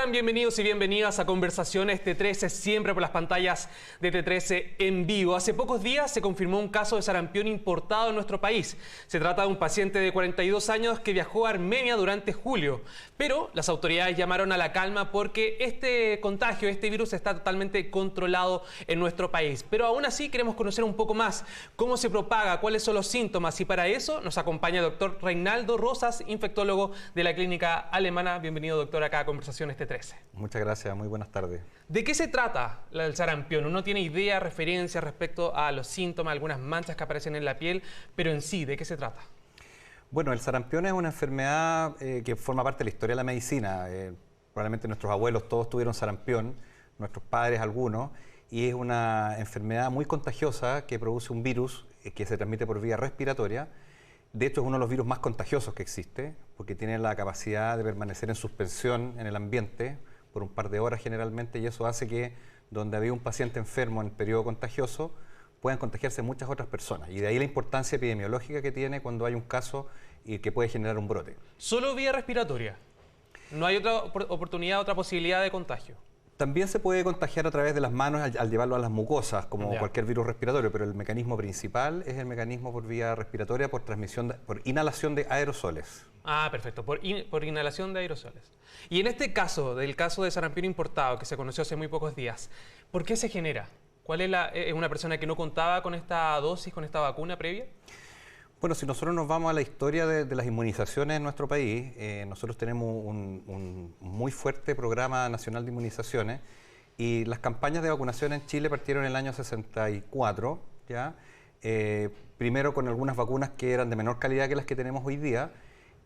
están? Bienvenidos y bienvenidas a Conversaciones T13, siempre por las pantallas de T13 en vivo. Hace pocos días se confirmó un caso de sarampión importado en nuestro país. Se trata de un paciente de 42 años que viajó a Armenia durante julio. Pero las autoridades llamaron a la calma porque este contagio, este virus está totalmente controlado en nuestro país. Pero aún así queremos conocer un poco más cómo se propaga, cuáles son los síntomas. Y para eso nos acompaña el doctor Reinaldo Rosas, infectólogo de la clínica alemana. Bienvenido, doctor, acá a Conversaciones T13. Muchas gracias, muy buenas tardes. ¿De qué se trata el sarampión? Uno tiene idea, referencia respecto a los síntomas, algunas manchas que aparecen en la piel, pero en sí, ¿de qué se trata? Bueno, el sarampión es una enfermedad que forma parte de la historia de la medicina. Probablemente nuestros abuelos todos tuvieron sarampión, nuestros padres algunos, y es una enfermedad muy contagiosa que produce un virus que se transmite por vía respiratoria. De hecho, es uno de los virus más contagiosos que existe, porque tiene la capacidad de permanecer en suspensión en el ambiente por un par de horas generalmente, y eso hace que donde había un paciente enfermo en el periodo contagioso, puedan contagiarse muchas otras personas. Y de ahí la importancia epidemiológica que tiene cuando hay un caso y que puede generar un brote. ¿Solo vía respiratoria? ¿No hay otra oportunidad, otra posibilidad de contagio? También se puede contagiar a través de las manos al llevarlo a las mucosas, como cualquier virus respiratorio, pero el mecanismo principal es el mecanismo por vía respiratoria, por transmisión, por inhalación de aerosoles. Ah, perfecto, por inhalación de aerosoles. Y en este caso, del caso de sarampión importado, que se conoció hace muy pocos días, ¿por qué se genera? ¿Cuál es una persona que no contaba con esta dosis, con esta vacuna previa? Bueno, si nosotros nos vamos a la historia de las inmunizaciones en nuestro país, nosotros tenemos un muy fuerte programa nacional de inmunizaciones y las campañas de vacunación en Chile partieron en el año 64, ¿ya? Primero con algunas vacunas que eran de menor calidad que las que tenemos hoy día,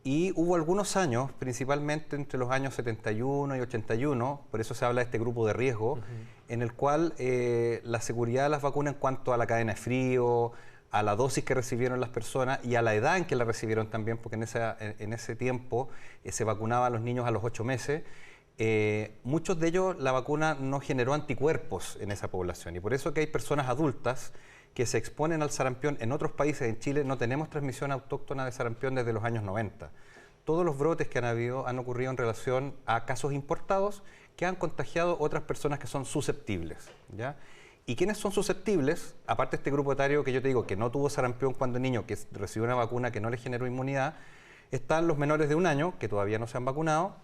y hubo algunos años, principalmente entre los años 71 y 81, por eso se habla de este grupo de riesgo, en el cual la seguridad de las vacunas en cuanto a la cadena de frío, a la dosis que recibieron las personas y a la edad en que la recibieron también, porque en ese tiempo se vacunaba a los niños a los 8 meses, muchos de ellos la vacuna no generó anticuerpos en esa población, y por eso que hay personas adultas que se exponen al sarampión. En otros países, en Chile, no tenemos transmisión autóctona de sarampión desde los años 90. Todos los brotes que han ocurrido en relación a casos importados que han contagiado otras personas que son susceptibles, ¿ya? ¿Y quiénes son susceptibles? Aparte de este grupo etario que yo te digo que no tuvo sarampión cuando niño, que recibió una vacuna que no le generó inmunidad, están los menores de 1 año, que todavía no se han vacunado,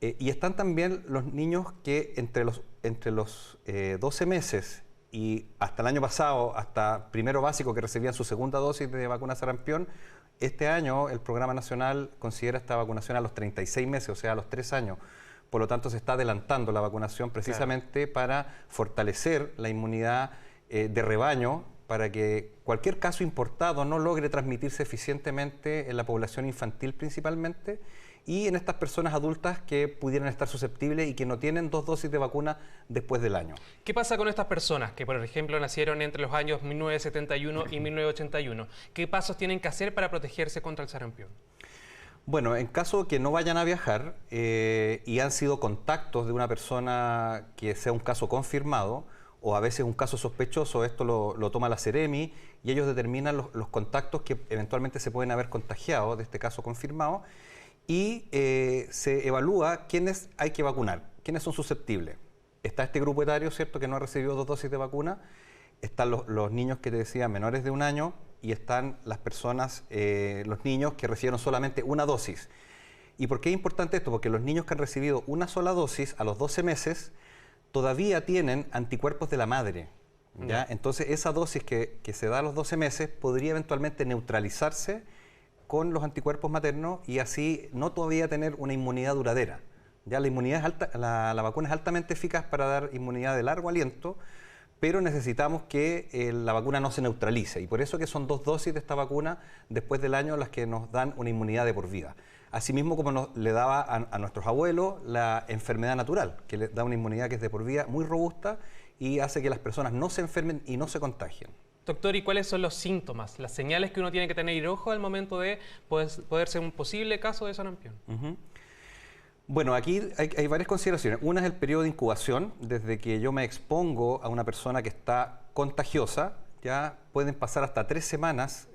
y están también los niños que entre los 12 meses y hasta el año pasado, hasta primero básico, que recibían su segunda dosis de vacuna sarampión, este año el programa nacional considera esta vacunación a los 36 meses, o sea, a los 3 años. Por lo tanto, se está adelantando la vacunación precisamente para fortalecer la inmunidad de rebaño, para que cualquier caso importado no logre transmitirse eficientemente en la población infantil principalmente y en estas personas adultas que pudieran estar susceptibles y que no tienen 2 dosis de vacuna después del año. ¿Qué pasa con estas personas que, por ejemplo, nacieron entre los años 1971 y 1981? ¿Qué pasos tienen que hacer para protegerse contra el sarampión? Bueno, en caso que no vayan a viajar y han sido contactos de una persona que sea un caso confirmado o a veces un caso sospechoso, esto lo toma la Seremi y ellos determinan los contactos que eventualmente se pueden haber contagiado de este caso confirmado y se evalúa quiénes hay que vacunar, quiénes son susceptibles. Está este grupo etario, ¿cierto?, que no ha recibido 2 dosis de vacuna, están los niños que te decía menores de 1 año, y están las personas, los niños que recibieron solamente 1 dosis. ¿Y por qué es importante esto? Porque los niños que han recibido 1 sola dosis a los 12 meses todavía tienen anticuerpos de la madre, ¿ya? Entonces esa dosis que se da a los 12 meses podría eventualmente neutralizarse con los anticuerpos maternos y así no todavía tener una inmunidad duradera. Ya la inmunidad es alta, la vacuna es altamente eficaz para dar inmunidad de largo aliento, pero necesitamos que la vacuna no se neutralice y por eso que son 2 dosis de esta vacuna después del año las que nos dan una inmunidad de por vida. Asimismo como le daba a nuestros abuelos la enfermedad natural, que le da una inmunidad que es de por vida muy robusta y hace que las personas no se enfermen y no se contagien. Doctor, ¿y cuáles son los síntomas, las señales que uno tiene que tener ojo al momento de poder ser un posible caso de sarampión? Bueno, aquí hay varias consideraciones. Una es el periodo de incubación. Desde que yo me expongo a una persona que está contagiosa, ya pueden pasar hasta 3 semanas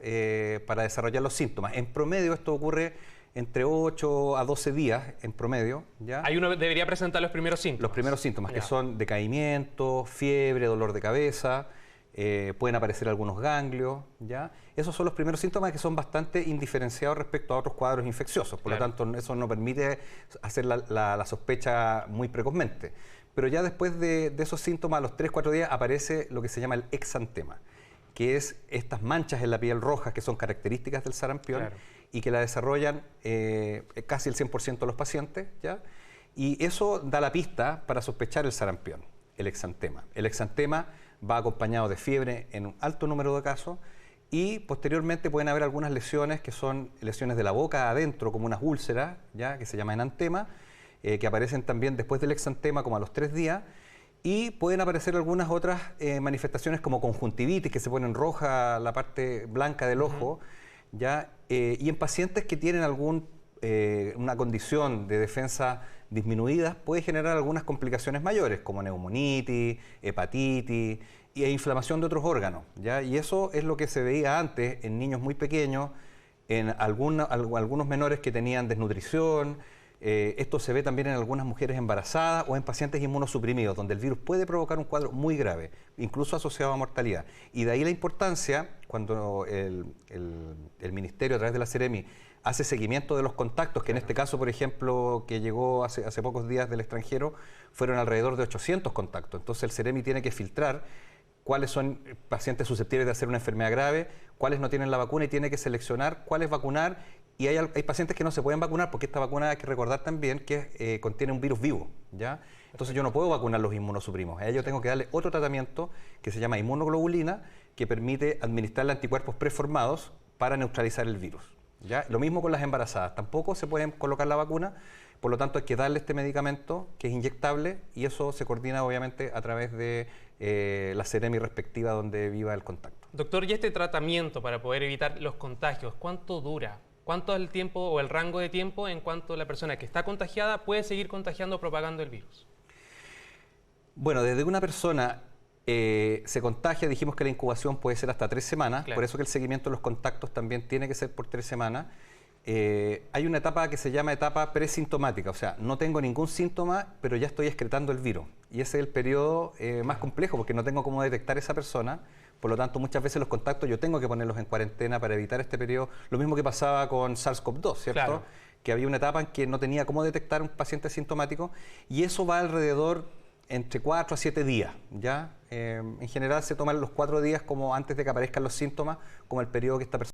para desarrollar los síntomas. En promedio esto ocurre entre 8 a 12 días en promedio. ¿Ya? Ahí uno debería presentar los primeros síntomas. Los primeros síntomas, Ya. que son decaimiento, fiebre, dolor de cabeza, pueden aparecer algunos ganglios. ¿Ya? Esos son los primeros síntomas que son bastante indiferenciados respecto a otros cuadros infecciosos. Por lo tanto, eso no permite hacer la sospecha muy precozmente. Pero ya después de esos síntomas, a los 3-4 días, aparece lo que se llama el exantema, que es estas manchas en la piel rojas que son características del sarampión. Claro. Y que la desarrollan casi el 100% de los pacientes, ¿ya? Y eso da la pista para sospechar el sarampión, el exantema. El exantema va acompañado de fiebre en un alto número de casos y posteriormente pueden haber algunas lesiones que son lesiones de la boca adentro, como unas úlceras, ¿ya? Que se llama enantema, que aparecen también después del exantema como a los 3 días. Y pueden aparecer algunas otras manifestaciones como conjuntivitis, que se ponen roja la parte blanca del ojo, ¿ya? Y en pacientes que tienen una condición de defensa disminuida, puede generar algunas complicaciones mayores, como neumonitis, hepatitis e inflamación de otros órganos, ¿ya? Y eso es lo que se veía antes en niños muy pequeños, en algunos menores que tenían desnutrición. Esto se ve también en algunas mujeres embarazadas o en pacientes inmunosuprimidos, donde el virus puede provocar un cuadro muy grave, incluso asociado a mortalidad. Y de ahí la importancia, cuando el Ministerio, a través de la Seremi, hace seguimiento de los contactos, que en este caso, por ejemplo, que llegó hace pocos días del extranjero, fueron alrededor de 800 contactos. Entonces el Seremi tiene que filtrar cuáles son pacientes susceptibles de hacer una enfermedad grave, cuáles no tienen la vacuna y tiene que seleccionar cuáles vacunar. Y hay pacientes que no se pueden vacunar porque esta vacuna, hay que recordar también que contiene un virus vivo, ¿ya? Entonces yo no puedo vacunar los inmunosuprimos. A ellos tengo que darle otro tratamiento que se llama inmunoglobulina, que permite administrarle anticuerpos preformados para neutralizar el virus, ¿ya? Lo mismo con las embarazadas. Tampoco se pueden colocar la vacuna, por lo tanto hay que darle este medicamento que es inyectable y eso se coordina obviamente a través de la Seremi respectiva donde viva el contacto. Doctor, ¿y este tratamiento para poder evitar los contagios, cuánto dura? ¿Cuánto es el tiempo o el rango de tiempo en cuanto la persona que está contagiada puede seguir contagiando o propagando el virus? Bueno, desde que una persona se contagia, dijimos que la incubación puede ser hasta 3 semanas, claro. Por eso que el seguimiento de los contactos también tiene que ser por 3 semanas. Hay una etapa que se llama etapa presintomática, o sea, no tengo ningún síntoma, pero ya estoy excretando el virus. Y ese es el periodo más complejo porque no tengo cómo detectar esa persona. Por lo tanto, muchas veces los contactos yo tengo que ponerlos en cuarentena para evitar este periodo. Lo mismo que pasaba con SARS-CoV-2, ¿cierto? Claro. Que había una etapa en que no tenía cómo detectar un paciente sintomático y eso va alrededor entre 4 a 7 días, ¿ya? En general se toman los 4 días como antes de que aparezcan los síntomas, como el periodo que esta persona